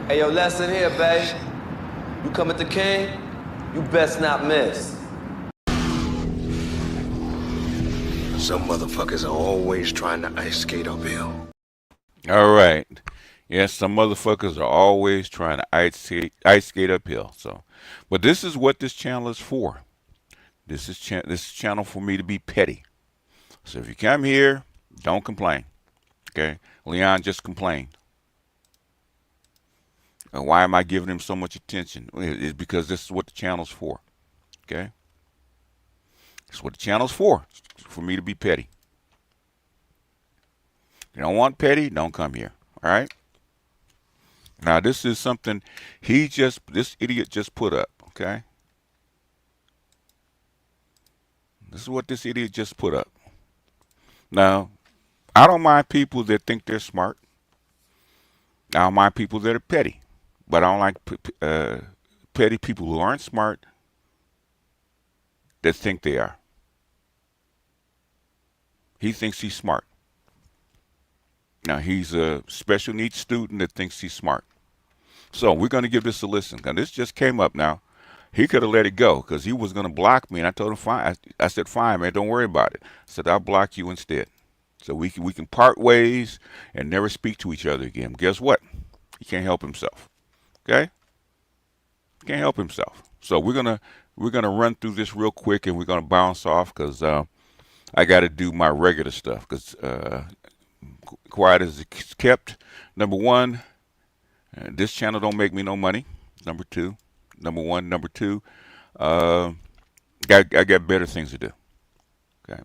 Hey, yo, lesson here, babe. You come at the king, you best not miss. Some motherfuckers are always trying to ice skate uphill. All right. Yes, some motherfuckers are always trying to ice skate uphill. So, but this is what this channel is for. This is channel for me to be petty. So if you come here, don't complain. Okay? Leon just complained. And why am I giving him so much attention? It's because this is what the channel's for. Okay? It's what the channel's for me to be petty. You don't want petty, don't come here. All right? Now, this is something this idiot just put up, okay? This is what this idiot just put up. Now, I don't mind people that think they're smart. I don't mind people that are petty. But I don't like petty people who aren't smart that think they are. He thinks he's smart. Now, he's a special needs student that thinks he's smart. So we're going to give this a listen. Now, this just came up now. He could have let it go because he was going to block me. And I told him, fine. I said, fine, man, don't worry about it. I said, I'll block you instead. So we can part ways and never speak to each other again. Guess what? He can't help himself. Okay? Can't help himself. So we're gonna run through this real quick and we're gonna bounce off because I got to do my regular stuff because quiet as it's kept. Number one, this channel don't make me no money. Number two, I got better things to do. Okay,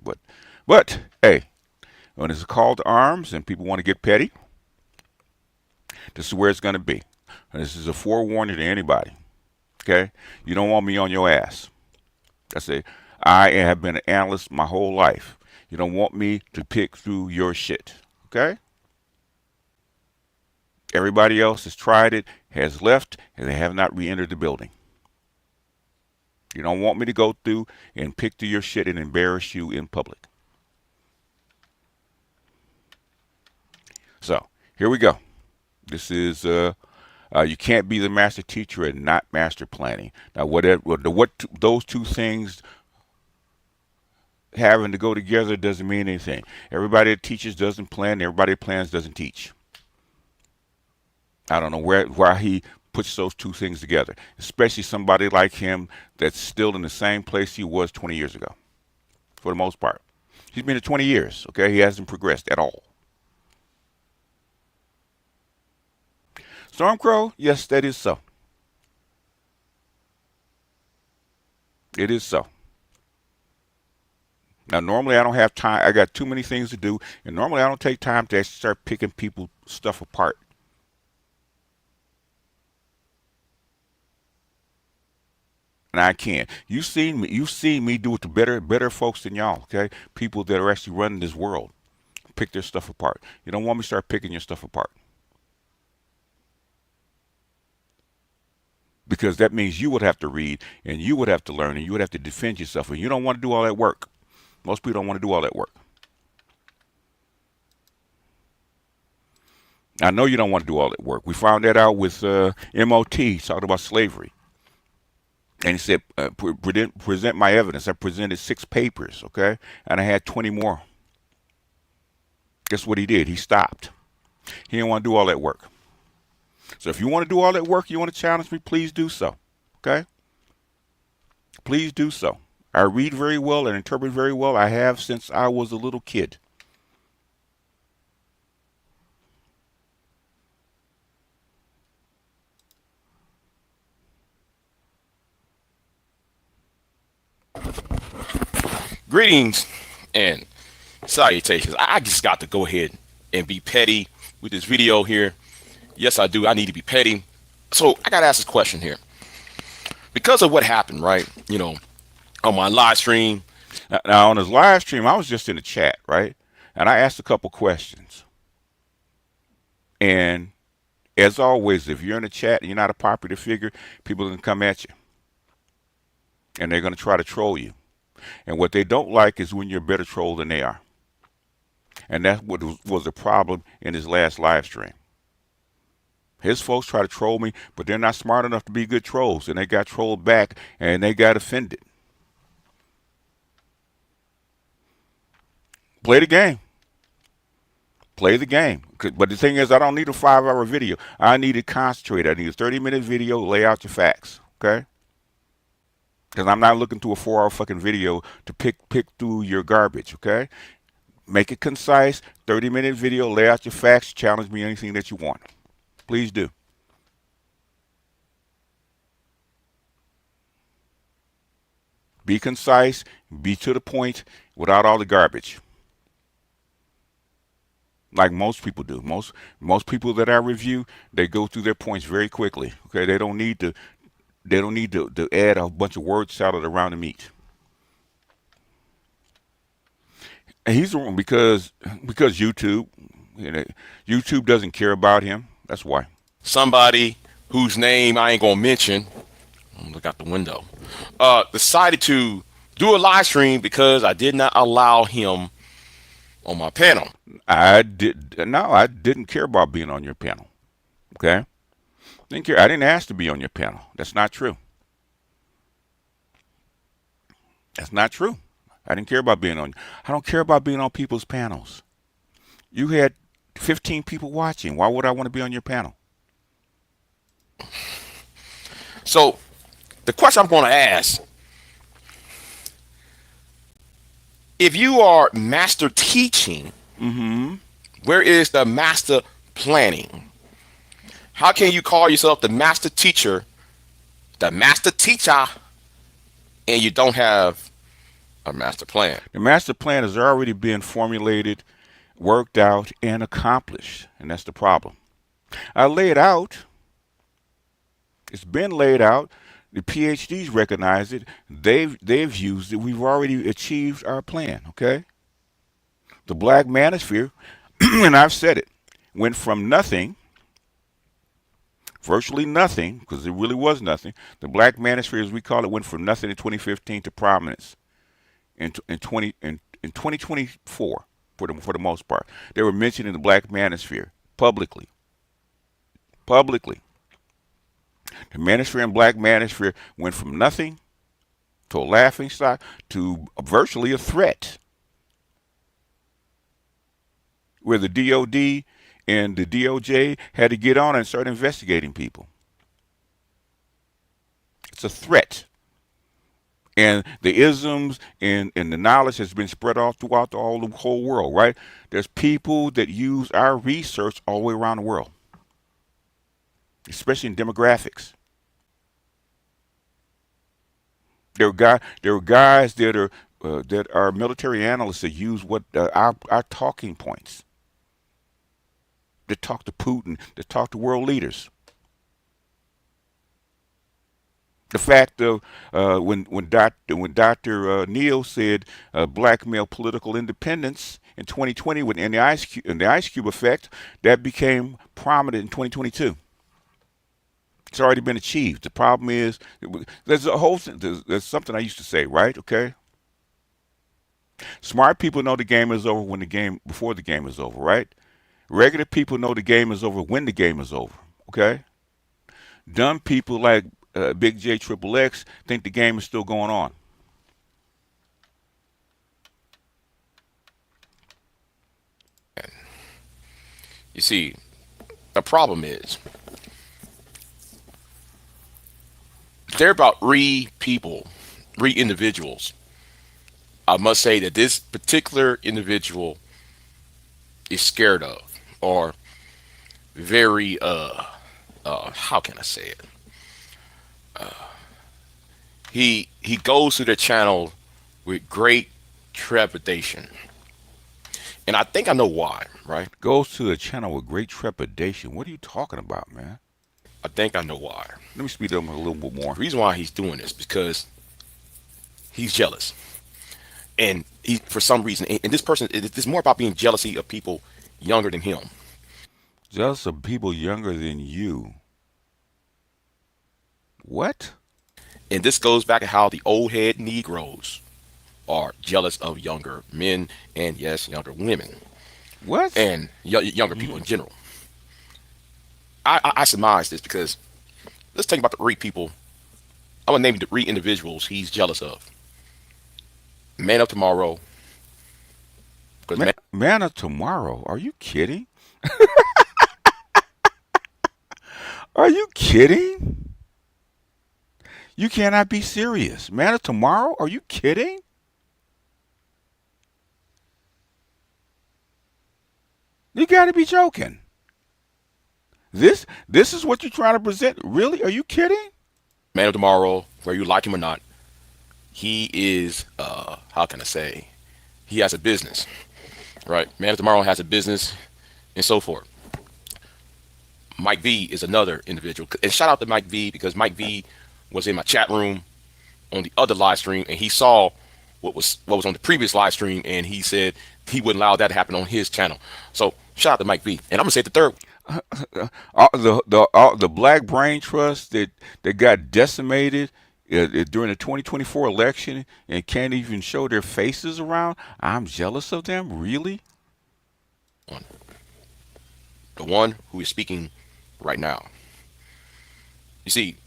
but hey, when it's a call to arms and people want to get petty, this is where it's gonna be. And this is a forewarning to anybody. Okay? You don't want me on your ass. I have been an analyst my whole life. You don't want me to pick through your shit. Okay? Everybody else has tried it, has left, and they have not re-entered the building. You don't want me to go through and pick through your shit and embarrass you in public. So, here we go. This is you can't be the master teacher and not master planning. Now, those two things having to go together doesn't mean anything. Everybody that teaches doesn't plan. Everybody that plans doesn't teach. I don't know why he puts those two things together, especially somebody like him that's still in the same place he was 20 years ago, for the most part. He's been here 20 years, okay? He hasn't progressed at all. Stormcrow, yes, that is so. It is so. Now, normally I don't have time. I got too many things to do, and normally I don't take time to actually start picking people's stuff apart. And I can. You've seen me do it to better folks than y'all, okay? People that are actually running this world. Pick their stuff apart. You don't want me to start picking your stuff apart. Because that means you would have to read, and you would have to learn, and you would have to defend yourself, and you don't want to do all that work. Most people don't want to do all that work. I know you don't want to do all that work. We found that out with MOT, talking about slavery. And he said, present my evidence. I presented 6 papers, okay? And I had 20 more. Guess what he did? He stopped. He didn't want to do all that work. So if you want to do all that work, you want to challenge me, please do so. Okay? Please do so. I read very well and interpret very well. I have since I was a little kid. Greetings and salutations. I just got to go ahead and be petty with this video here. Yes, I do. I need to be petty. So I got to ask this question here. Because of what happened, right? You know, on my live stream. Now, on his live stream, I was just in the chat, right? And I asked a couple questions. And as always, if you're in the chat and you're not a popular figure, people are going to come at you. And they're going to try to troll you. And what they don't like is when you're a better troll than they are. And that's what was the problem in his last live stream. His folks try to troll me, but they're not smart enough to be good trolls. And they got trolled back, and they got offended. Play the game. Play the game. But the thing is, I don't need a 5-hour video. I need to concentrate. I need a 30-minute video, lay out your facts, okay? Because I'm not looking to a 4-hour fucking video to pick through your garbage, okay? Make it concise, 30-minute video, lay out your facts, challenge me anything that you want. Please do. Be concise, be to the point, without all the garbage. Like most people do. Most people that I review, they go through their points very quickly. Okay, they don't need to add a bunch of word salad around the meat. And he's wrong because YouTube, YouTube doesn't care about him. That's why. Somebody whose name I ain't gonna mention, look out the window, decided to do a live stream because I did not allow him on my panel. I didn't care about being on your panel. Okay? Didn't care. I didn't ask to be on your panel. That's not true. That's not true. I didn't care about being on. I don't care about being on people's panels. You had 15 people watching. Why would I want to be on your panel? So the question I'm going to ask, if you are master teaching, where is the master planning? How can you call yourself the master teacher, and you don't have a master plan? The master plan has already been formulated, worked out, and accomplished, and that's the problem. I lay it out. It's been laid out. The PhDs recognize it. They've used it. We've already achieved our plan, okay? The black manosphere, and I've said it, went from nothing, virtually nothing, because it really was nothing. The black manosphere, as we call it, went from nothing in 2015 to prominence in 2024 for the most part. They were mentioned in the black manosphere publicly. The manosphere and black manosphere went from nothing to a laughingstock to virtually a threat, where the DOD and the DOJ had to get on and start investigating people. It's a threat. And the isms and the knowledge has been spread all throughout the whole world, right? There's people that use our research all the way around the world, especially in demographics. There are guys that are military analysts that use our talking points. That talk to Putin, that talk to world leaders. The fact of when Dr. Neal said blackmail political independence in 2020 in the Ice Cube effect, that became prominent in 2022. It's already been achieved. The problem is there's a whole there's something I used to say, right? Okay. Smart people know the game is over before the game is over, right? Regular people know the game is over when the game is over. Okay. Dumb people like Big JXXX think the game is still going on. You see, the problem is they're about individuals. I must say that this particular individual is scared of, or very how can I say it? He goes to the channel with great trepidation, and I think I know why, right? Goes to the channel with great trepidation. What are you talking about, man? I think I know why. Let me speed up a little bit more. The reason why he's doing this because he's jealous, and he for some reason, and this person, it's more about being jealousy of people younger than him. Jealous of people younger than you. What? And this goes back to how the old head Negroes are jealous of younger men and, yes, younger women What? and younger people in general. I surmise this because let's think about the three people. I'm going to name the three individuals he's jealous of. Man of Tomorrow. Man of Tomorrow? Are you kidding? Are you kidding? You cannot be serious. Man of Tomorrow? Are you kidding? You got to be joking. This is what you're trying to present? Really? Are you kidding? Man of Tomorrow, whether you like him or not, he is, how can I say, he has a business, right? Man of Tomorrow has a business and so forth. Mike V is another individual. And shout out to Mike V because Mike V was in my chat room on the other live stream and he saw what was on the previous live stream and he said he wouldn't allow that to happen on his channel. So shout out to Mike V. And I'm gonna say the third. The Black Brain Trust that got decimated during the 2024 election and can't even show their faces around. I'm jealous of them. Really? The one who is speaking right now. You see,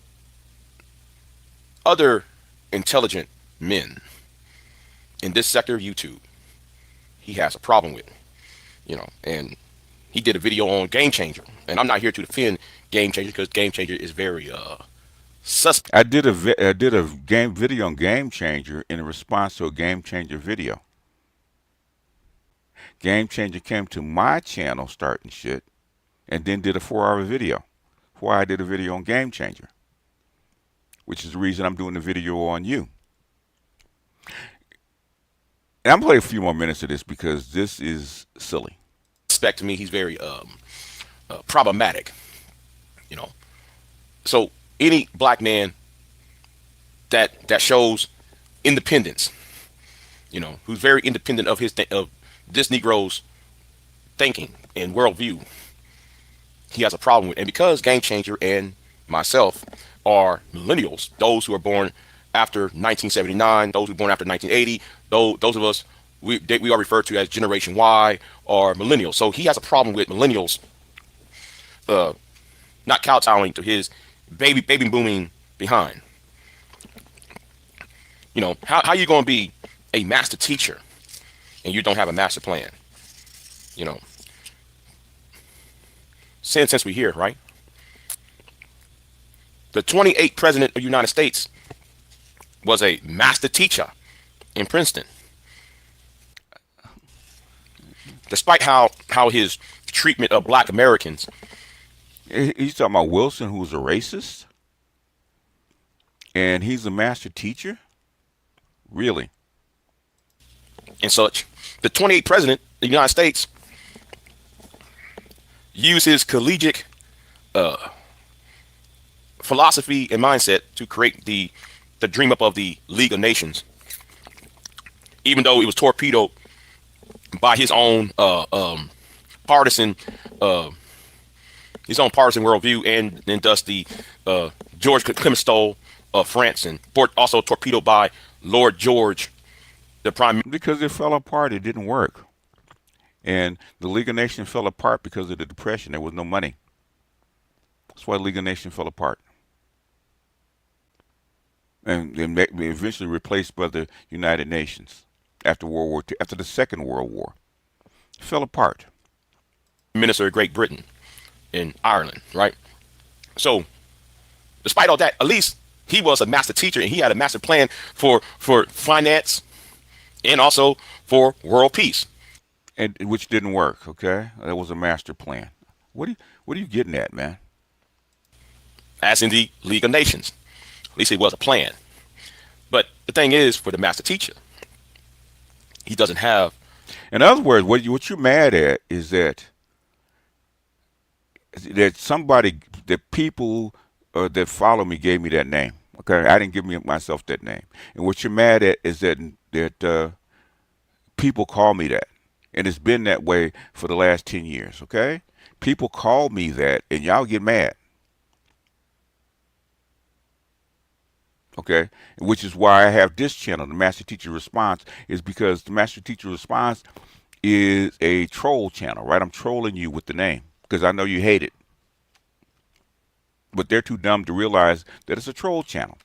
other intelligent men in this sector of YouTube, he has a problem with, and he did a video on Game Changer, and I'm not here to defend Game Changer because Game Changer is very suspect. I did a video on Game Changer in response to a Game Changer video. Game Changer came to my channel starting shit, and then did a 4-hour video. Why I did a video on Game Changer, which is the reason I'm doing the video on you. And I'm playing a few more minutes of this because this is silly. To me, he's very problematic, So any black man that shows independence, who's very independent of of this Negro's thinking and worldview, he has a problem with. And because Game Changer and myself are millennials, those who are born after 1979, those who were born after 1980, those of us, we are referred to as Generation Y or millennials. So he has a problem with millennials not kowtowing to his baby booming behind. How you going to be a master teacher and you don't have a master plan? Since we're here, right? The 28th president of the United States was a master teacher in Princeton. Despite how his treatment of black Americans. He's talking about Wilson, who's a racist? And he's a master teacher? Really? And such. The 28th president of the United States used his collegiate philosophy and mindset to create the dream up of the League of Nations. Even though it was torpedoed by his own partisan worldview, and thus the George Clemenceau of France, and also torpedoed by Lord George, the prime. Because it fell apart, it didn't work, and the League of Nations fell apart because of the Depression. There was no money. That's why the League of Nations fell apart, and then eventually replaced by the United Nations after World War II, after the Second World War. It fell apart. Minister of Great Britain in Ireland, right? So despite all that, at least he was a master teacher and he had a master plan for finance and also for world peace. And which didn't work. Okay, that was a master plan. What are you getting at, man? As in the League of Nations. At least it was a plan. But the thing is, for the master teacher, he doesn't have. In other words, what you're mad at is that somebody, that people that follow me gave me that name. Okay, I didn't give myself that name. And what you're mad at is that people call me that, and it's been that way for the last 10 years. Okay, people call me that, and y'all get mad. Okay, which is why I have this channel, the Master Teacher Response, is because the Master Teacher Response is a troll channel, right? I'm trolling you with the name because I know you hate it, but they're too dumb to realize that it's a troll channel.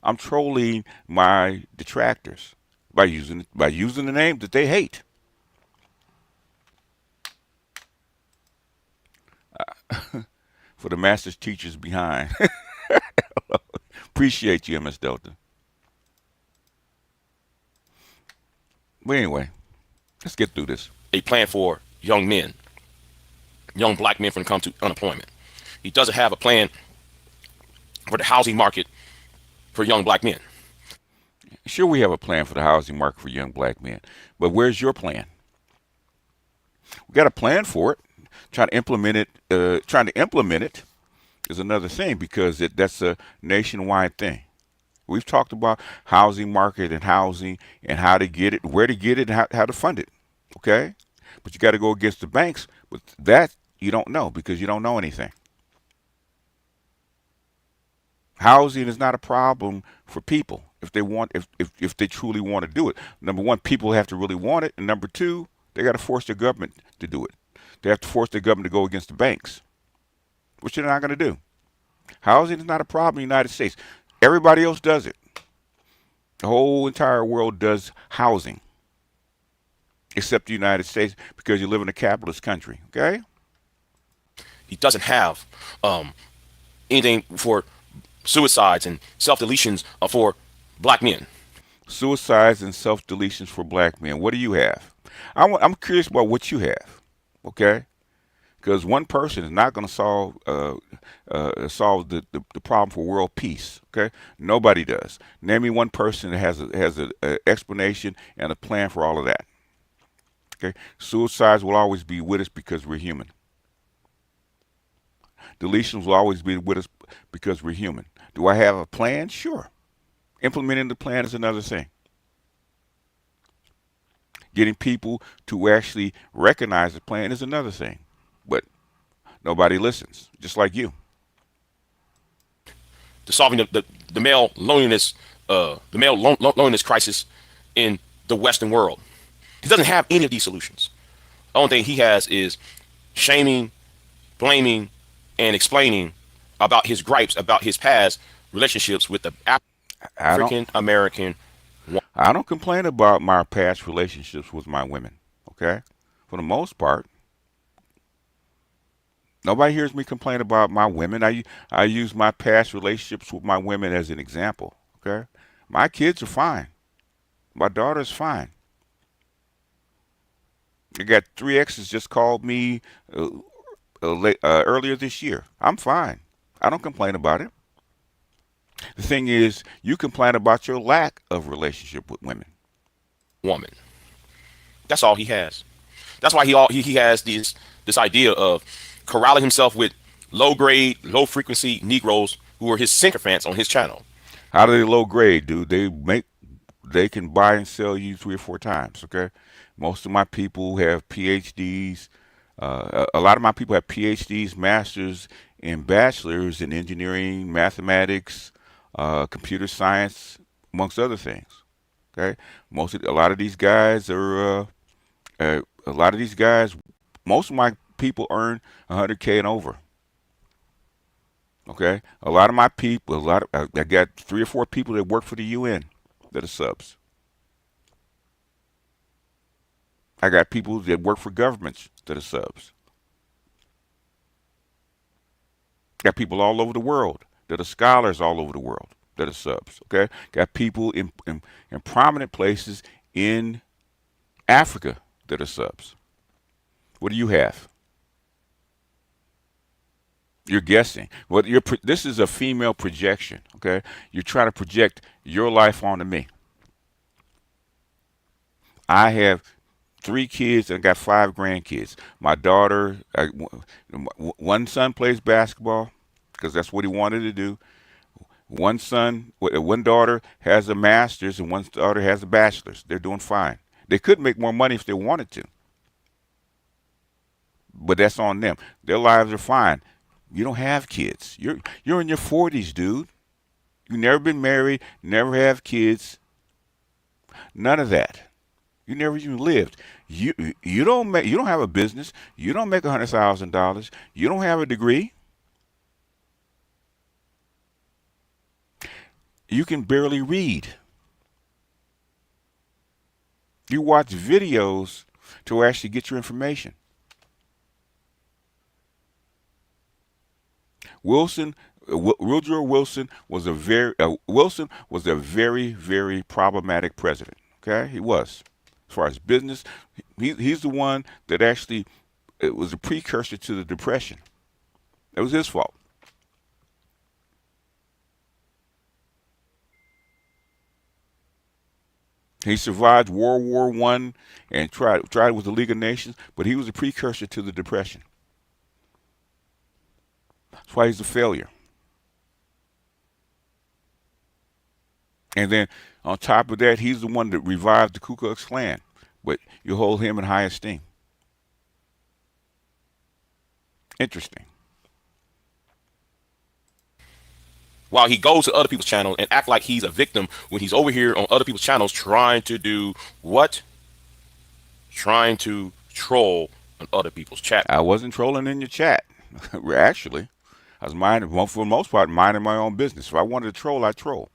I'm trolling my detractors by using the name that they hate. For the master's teachers behind. Appreciate you, MS Delta. But anyway, let's get through this. A plan for young men, young black men when it comes to unemployment. He doesn't have a plan for the housing market for young black men. Sure, we have a plan for the housing market for young black men, but where's your plan? We got a plan for it. Trying to implement it is another thing, because that's a nationwide thing. We've talked about housing market and housing and how to get it, where to get it, and how to fund it. Okay, but you got to go against the banks. But that you don't know, because you don't know anything. Housing is not a problem for people if they truly want to do it. Number one, people have to really want it, and number two, they got to force their government to do it. They have to force their government to go against the banks, which they're not going to do. Housing is not a problem in the United States. Everybody else does it. The whole entire world does housing, except the United States, because you live in a capitalist country. Okay? He doesn't have anything for suicides and self-deletions for black men. Suicides and self-deletions for black men. What do you have? I'm curious about what you have. Okay? Because one person is not going to solve the problem for world peace. Okay, nobody does. Name me one person that has an explanation and a plan for all of that. Okay, suicides will always be with us because we're human. Deletions will always be with us because we're human. Do I have a plan? Sure. Implementing the plan is another thing. Getting people to actually recognize the plan is another thing. But nobody listens, just like you. To solving the male loneliness, loneliness crisis in the Western world. He doesn't have any of these solutions. The only thing he has is shaming, blaming, and explaining about his gripes about his past relationships with the African American woman. I don't complain about my past relationships with my women. Okay, for the most part. Nobody hears me complain about my women. I use my past relationships with my women as an example. Okay, my kids are fine. My daughter's fine. I got 3 exes just called me earlier this year. I'm fine. I don't complain about it. The thing is, you complain about your lack of relationship with women. Woman. That's all he has. That's why he has this idea of corralling himself with low grade, low frequency Negroes who are his sycophants on his channel. How do they low grade, dude? They can buy and sell you 3 or 4 times. Okay, most of my people have PhDs. A lot of my people have PhDs, masters, and bachelors in engineering, mathematics, computer science, amongst other things. Okay, a lot of these guys most of my people earn 100K and over. Okay, a lot of my people, I got 3 or 4 people that work for the UN that are subs. I got people that work for governments that are subs. Got people all over the world that are scholars all over the world that are subs. Okay, got people in prominent places in Africa that are subs. What do you have? You're guessing. Well, this is a female projection. Okay, you're trying to project your life onto me. I have 3 kids and I got 5 grandkids. My daughter, one son plays basketball because that's what he wanted to do. One daughter has a master's and one daughter has a bachelor's. They're doing fine. They could make more money if they wanted to, but that's on them. Their lives are fine. You don't have kids. You're in your 40s, dude. You never been married, never have kids, none of that. You never even lived. You don't have a business. You don't make $100,000. You don't have a degree. You can barely read. You watch videos to actually get your information. Woodrow Wilson was a very, very problematic president. Okay, he was. As far as business, he's the one that actually it was a precursor to the Depression. It was his fault. He survived World War I and tried with the League of Nations, but he was a precursor to the Depression. That's why he's a failure. And then on top of that, he's the one that revived the Ku Klux Klan. But you hold him in high esteem. Interesting. While he goes to other people's channel and act like he's a victim when he's over here on other people's channels trying to do what? Trying to troll on other people's chat. I wasn't trolling in your chat. Actually, I was for the most part, minding my own business. If I wanted to troll, I troll.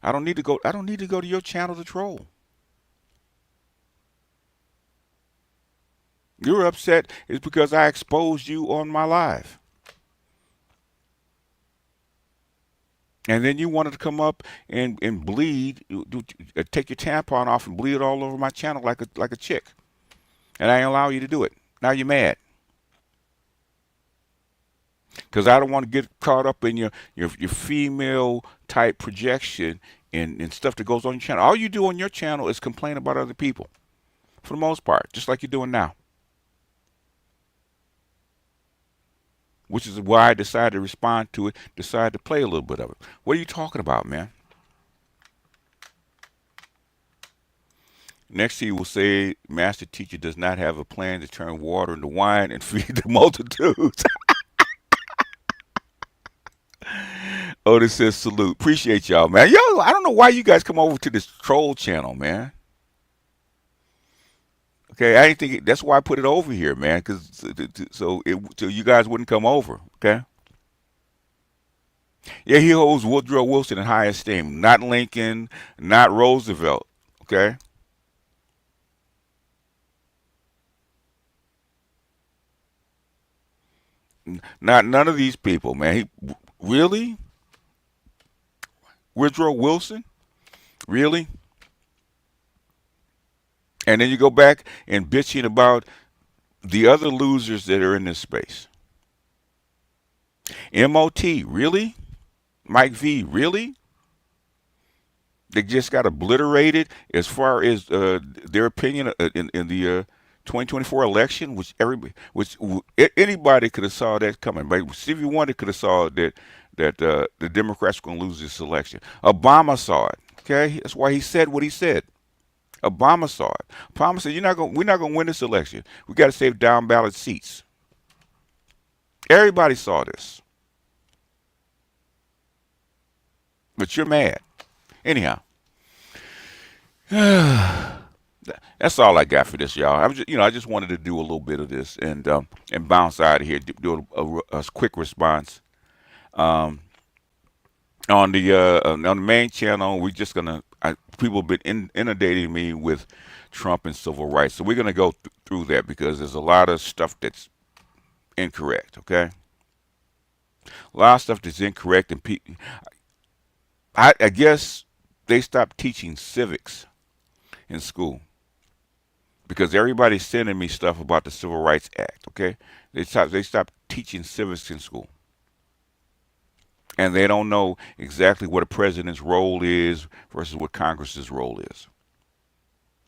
I don't need to go to your channel to troll. You're upset is because I exposed you on my live. And then you wanted to come up and bleed, take your tampon off and bleed it all over my channel like a chick. And I didn't allow you to do it. Now you're mad. Because I don't want to get caught up in your female type projection and stuff that goes on your channel. All you do on your channel is complain about other people. For the most part, just like you're doing now. Which is why I decided to respond to it, decided to play a little bit of it. What are you talking about, man? Next he will say, Master Teacher does not have a plan to turn water into wine and feed the multitudes. Otis says, salute. Appreciate y'all, man. Yo, I don't know why you guys come over to this troll channel, man. Okay, I didn't think that's why I put it over here, man, because so you guys wouldn't come over. Okay. Yeah, he holds Woodrow Wilson in high esteem, not Lincoln, not Roosevelt. Okay. Not none of these people, man. Really? Woodrow Wilson? Really? And then you go back and bitching about the other losers that are in this space. MOT, really? Mike V, really? They just got obliterated as far as their opinion in the 2024 election, which anybody could have saw that coming. But Stevie Wonder could have saw that the Democrats were going to lose this election. Obama saw it. Okay, that's why he said what he said. Obama saw it. Obama said, we're not going to win this election. We got to save down ballot seats. Everybody saw this. But you're mad. Anyhow. That's all I got for this, y'all. I just wanted to do a little bit of this and bounce out of here, do a quick response. On the main channel, we're just gonna. People have been inundating me with Trump and civil rights, so we're gonna go through that because there's a lot of stuff that's incorrect. Okay, A lot of stuff that's incorrect, and I guess they stopped teaching civics in school because everybody's sending me stuff about the Civil Rights Act. Okay, they stopped teaching civics in school, and they don't know exactly what a president's role is versus what Congress's role is.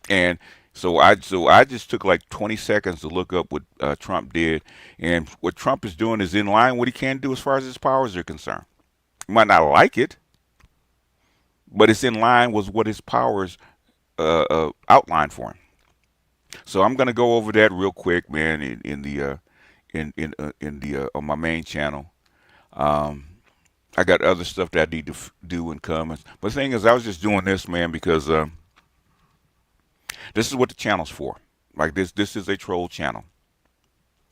And so I just took like 20 seconds to look up what Trump did, and what Trump is doing is in line with what he can do as far as his powers are concerned. You might not like it, but it's in line with what his powers outlined for him. So I'm gonna go over that real quick, man, in the on my main channel. Um, I got other stuff that I need to do and come. But the thing is, I was just doing this, man, because this is what the channel's for. Like this is a troll channel,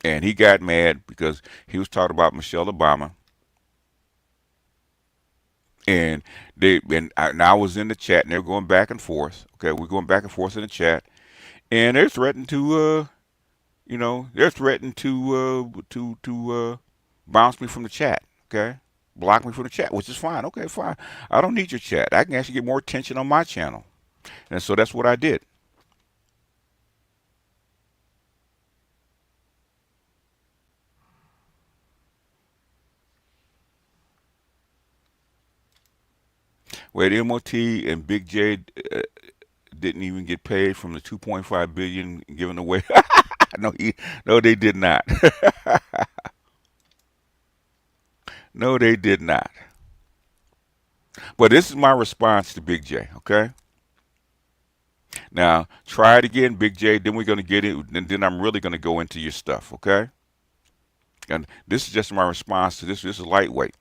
and he got mad because he was talking about Michelle Obama, and I was in the chat, and they're going back and forth. Okay, we're going back and forth in the chat, and they're threatening to, they're threatening to bounce me from the chat. Okay, block me from the chat, which is fine. Okay, fine. I don't need your chat. I can actually get more attention on my channel, and so that's what I did. Where the MOT and Big J didn't even get paid from the 2.5 billion given away. no, no, they did not. No, they did not. But this is my response to Big J. Okay. Now try it again, Big J. Then we're gonna get it, and then I'm really gonna go into your stuff. Okay. And this is just my response to this. This is lightweight.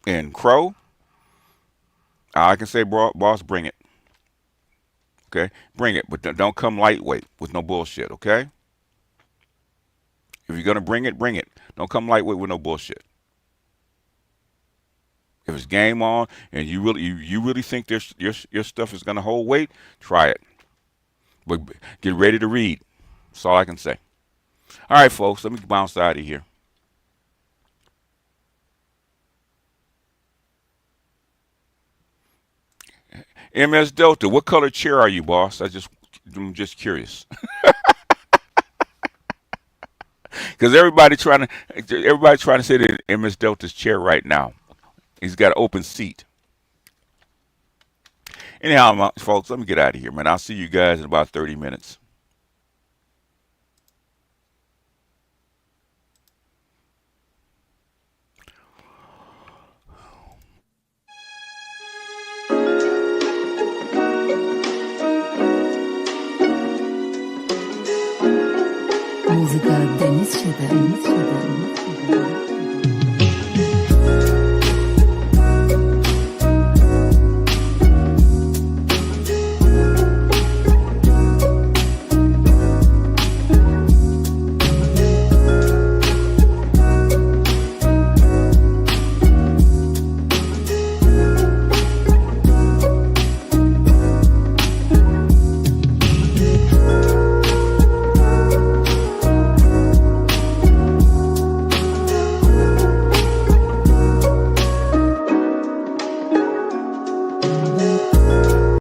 And Crow, all I can say, boss, bring it. Okay, bring it, but don't come lightweight with no bullshit. Okay. If you're gonna bring it, bring it. Don't come lightweight with no bullshit. If it's game on and you really think your stuff is gonna hold weight, try it. But get ready to read. That's all I can say. All right, folks, let me bounce out of here. MS Delta, what color chair are you, boss? I'm just curious. Because everybody trying to say that MS Delta's chair right now. He's got an open seat. Anyhow, folks, let me get out of here, man. I'll see you guys in about 30 minutes.